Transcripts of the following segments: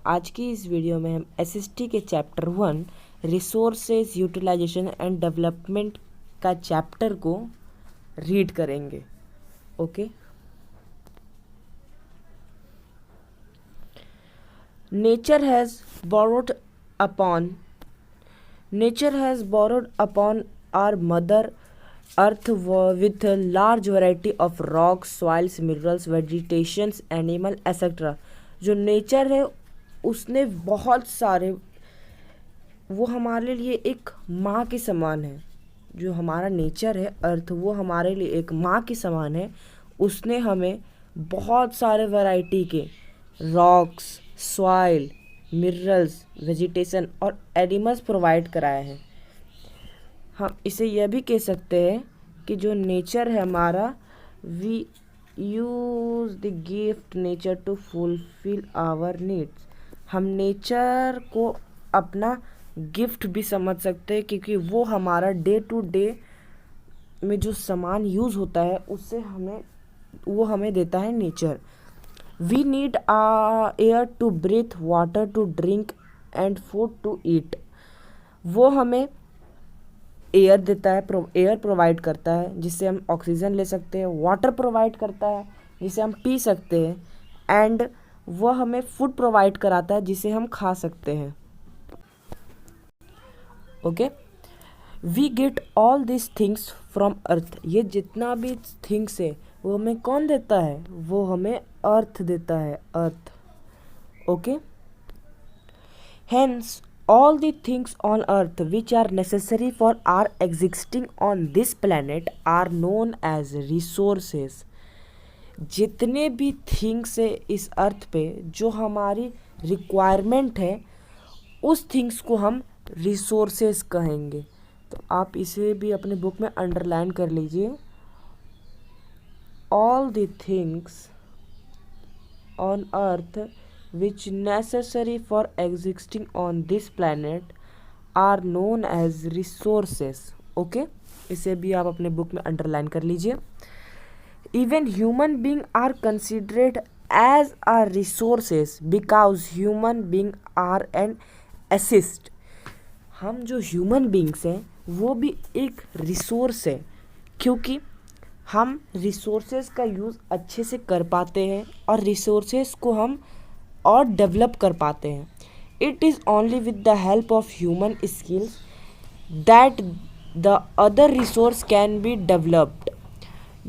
आज की इस वीडियो में हम एसएसटी के chapter 1 resources utilization and development का चैप्टर को रीड करेंगे। Okay, nature has borrowed upon our mother earth with a large variety of rocks, soils, minerals, vegetations, animal etc. जो नेचर है उसने बहुत सारे, वो हमारे लिए एक माँ के समान है। जो हमारा नेचर है अर्थ, वो हमारे लिए एक माँ के समान है। उसने हमें बहुत सारे वैरायटी के रॉक्स, सॉइल, मिनरल्स, वेजिटेशन और एनिमल्स प्रोवाइड कराए हैं। हम इसे यह भी कह सकते हैं कि जो नेचर है हमारा, we use the gift nature to fulfil our needs. हम नेचर को अपना गिफ्ट भी समझ सकते हैं, क्योंकि वो हमारा डे टू डे में जो सामान यूज़ होता है उससे हमें देता है nature. We need air to breathe, water to drink and food to eat. वो हमें एयर देता है, एयर प्रोवाइड करता है जिससे हम ऑक्सीजन ले सकते हैं। वाटर प्रोवाइड करता है जिसे हम पी सकते हैं। एंड वह हमें फूड प्रोवाइड कराता है जिसे हम खा सकते हैं। Okay, we get all this things from earth. ये जितना भी थिंग्स है वो हमें कौन देता है? वो हमें अर्थ देता है, earth. Okay, hence all the things on earth which are necessary for our existing on this planet are known as resources। जितने भी थिंग्स है इस अर्थ पे जो हमारी रिक्वायरमेंट है, उस थिंग्स को हम रिसोर्सेज कहेंगे। तो आप इसे भी अपने बुक में अंडरलाइन कर लीजिए। All the things on earth which necessary for existing on this planet are known as resources। Okay, इसे भी आप अपने बुक में अंडरलाइन कर लीजिए। Even human being are considered as a resources because human being are an assist। हम जो human beings हैं वो भी एक रिसोर्स है, क्योंकि हम रिसोर्सेज का यूज़ अच्छे से कर पाते हैं और रिसोर्सेज को हम और डेवलप कर पाते हैं। It is only with the help of human skills that the other resource can be developed.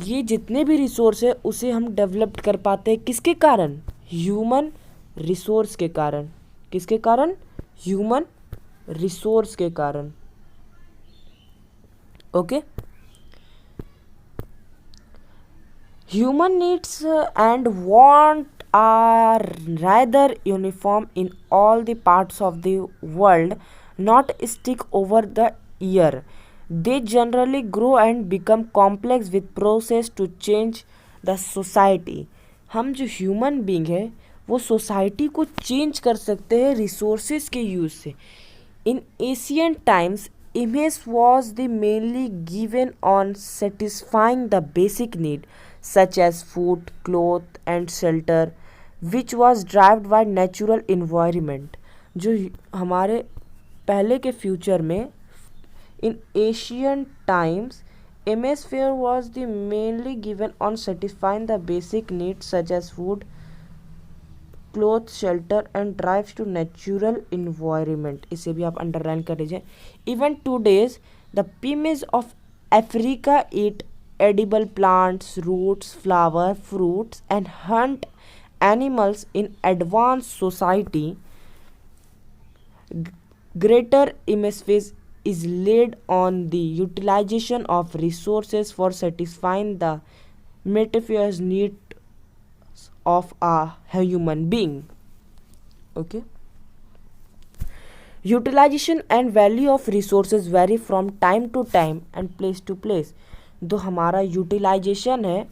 ये जितने भी रिसोर्स है उसे हम डेवलप कर पाते हैं किसके कारण? ह्यूमन रिसोर्स के कारण। किसके कारण? ह्यूमन रिसोर्स के कारण। Okay, human needs and want are rather uniform in all the parts of the world, not stick over the year. They generally grow and become complex with process to change the society। हम जो human being है वो society को change कर सकते हैं resources के use से। In ancient times image was the mainly given on satisfying the basic need such as food, cloth and shelter, which was derived by natural environment। जो हमारे पहले के फ्यूचर में इन Asian times hemisphere was the mainly given on satisfying the basic needs such as food, cloth, shelter and drives to natural environment. इसे भी आप underline कर लीजिए। Even today the pygmies of Africa eat edible plants, roots, flower, fruits and hunt animals in advance society. Greater emphasis is laid on the utilization of resources for satisfying the material needs of a human being। Okay, utilization and value of resources vary from time to time and place to place। जो हमारा utilisation है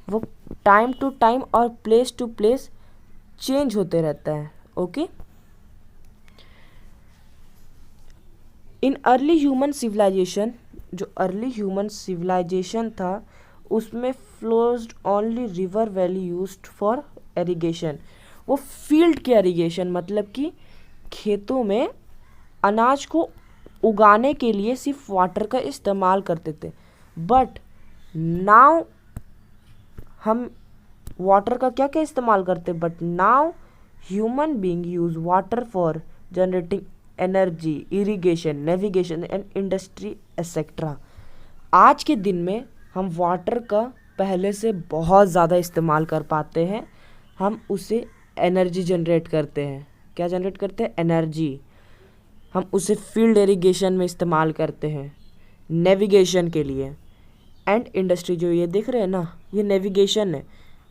वो time to time और place to place change होते रहता है। Okay, in early human civilisation, जो early human civilisation था उसमें flowed only river valley used for irrigation. वो फील्ड के इरिगेशन, मतलब कि खेतों में अनाज को उगाने के लिए सिर्फ वाटर का इस्तेमाल करते थे। बट नाउ हम वाटर का क्या क्या इस्तेमाल करते, but now human being use water for generating energy, irrigation, navigation and industry etcetera. आज के दिन में हम वाटर का पहले से बहुत ज़्यादा इस्तेमाल कर पाते हैं। हम उसे एनर्जी जनरेट करते हैं। क्या जनरेट करते हैं? एनर्जी। हम उसे फील्ड इरिगेशन में इस्तेमाल करते हैं, नेविगेशन के लिए, एंड इंडस्ट्री। जो ये देख रहे हैं ना, ये नेविगेशन है,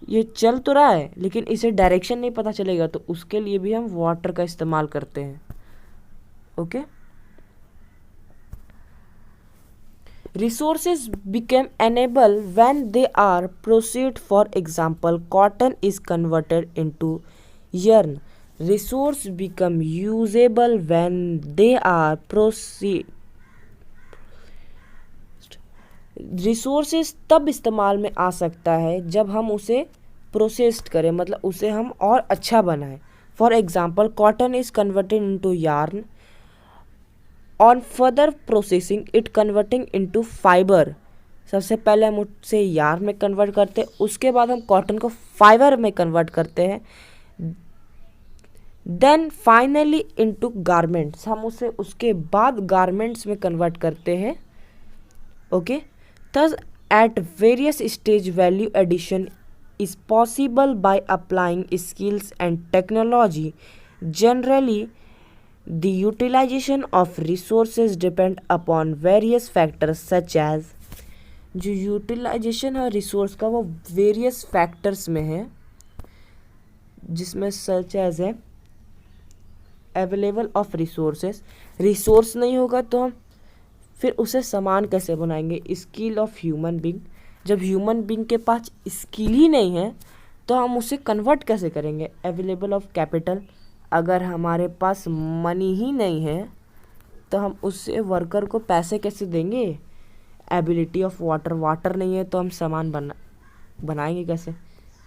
ये चल तो रहा है लेकिन इसे डायरेक्शन नहीं पता चलेगा, तो उसके लिए भी हम वाटर का इस्तेमाल करते हैं। Okay. Resources become enable when they are processed. For example, cotton is converted into yarn. Resource become usable when they are processed. Resources तब इस्तेमाल में आ सकता है जब हम उसे प्रोसेस्ड करें, मतलब उसे हम और अच्छा बनाएं। For example, cotton is converted into yarn. On further processing it converting into fibre. सबसे पहले हम उसे यार्न में कन्वर्ट करते हैं, उसके बाद हम कॉटन को फाइबर में कन्वर्ट करते हैं, देन फाइनली इनटू गारमेंट्स। हम उसे उसके बाद गारमेंट्स में कन्वर्ट करते हैं। Okay. Thus, at various stage, value addition is possible by applying skills and technology. Generally, the utilization of resources depend upon various factors such as, जो utilisation है resource का वो वेरियस फैक्टर्स में है, जिसमें सच एज है available of resources. Resource नहीं होगा तो हम फिर उसे सामान कैसे बनाएंगे? Skill of human being. जब ह्यूमन बीइंग के पास स्किल ही नहीं है तो हम उसे कन्वर्ट कैसे करेंगे? Available of capital. अगर हमारे पास मनी ही नहीं है तो हम उससे वर्कर को पैसे कैसे देंगे? Ability of water. वाटर नहीं है तो हम सामान बनाएंगे कैसे?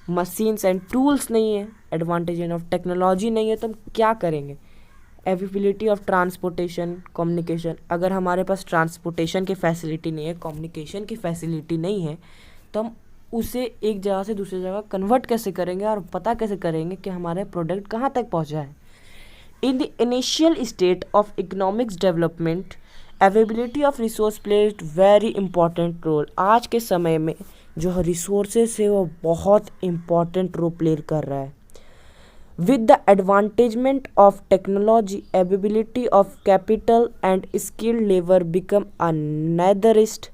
मशीन्स एंड टूल्स नहीं है, एडवांटेज ऑफ टेक्नोलॉजी नहीं है तो हम क्या करेंगे? Availability of transportation, communication. अगर हमारे पास ट्रांसपोर्टेशन की फैसिलिटी नहीं है, कम्युनिकेशन की फैसिलिटी नहीं है तो हम उसे एक जगह से दूसरी जगह कन्वर्ट कैसे करेंगे और पता कैसे करेंगे कि हमारे प्रोडक्ट कहाँ तक पहुँचा है? In the initial state of economics development, availability of resource played very important role. आज के समय में जो रिसोर्सेज है वो बहुत इंपॉर्टेंट रोल प्ले कर रहा है। With the advancement of technology, availability of capital and skilled labor become a netherist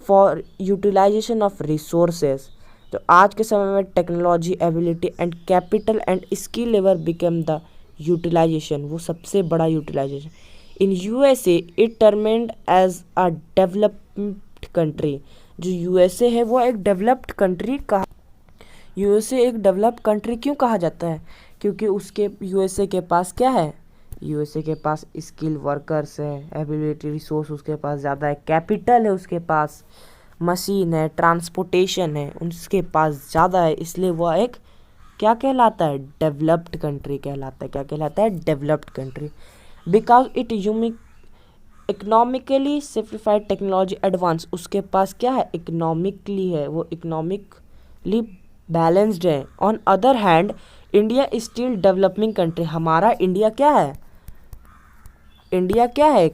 for utilization of resources. तो आज के समय में technology, ability and capital and skill labour become the utilisation, वो सबसे बड़ा utilisation. In USA it termed as a developed country. जो USA है वो एक डेवलप्ड कंट्री कहा। यूएसए एक डेवलप्ड कंट्री क्यों कहा जाता है? क्योंकि उसके यूएसए के पास क्या है? यूएसए के पास स्किल वर्कर्स है, एबिलिटी रिसोर्स उसके पास ज़्यादा है, कैपिटल है उसके पास, मशीन है, ट्रांसपोर्टेशन है उसके पास ज़्यादा है, इसलिए वह एक क्या कहलाता है? डेवलप्ड कंट्री कहलाता है। क्या कहलाता है? Developed country. Because it unique economically simplified, technology advance. उसके पास क्या है? इकोनॉमिकली है, वो इकोनॉमिकली बैलेंस्ड है। On other hand India is still developing country. हमारा इंडिया क्या है? इंडिया क्या है?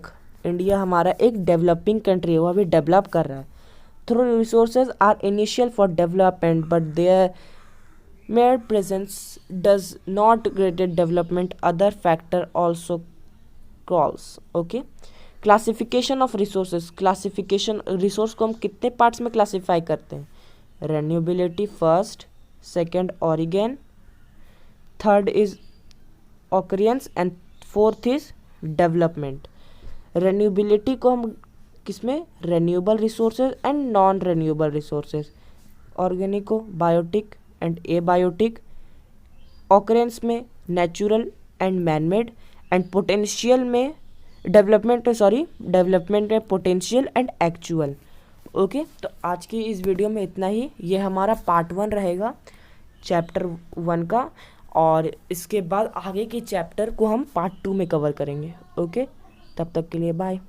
इंडिया हमारा एक डेवलपिंग कंट्री है, वो अभी डेवलप कर रहा है। Through resources are initial for development but their mere presence does not graded development. Other factor also calls. Okay, classification of resources. Classification resource को हम कितने पार्ट्स में क्लासीफाई करते हैं? Renewability first, second origin, third is occurrence and fourth is development. Renewability को हम किसमें? Renewable resources and non renewable resources. Organic को बायोटिक एंड एबायोटिक। ऑकरेंस में natural and manmade. And potential में डेवलपमेंट में पोटेंशियल एंड एक्चुअल। ओके, तो आज की इस वीडियो में इतना ही। ये हमारा पार्ट 1 रहेगा चैप्टर 1 का। और इसके बाद आगे के चैप्टर को हम पार्ट 2 में कवर करेंगे। ओके, तब तक के लिए बाय।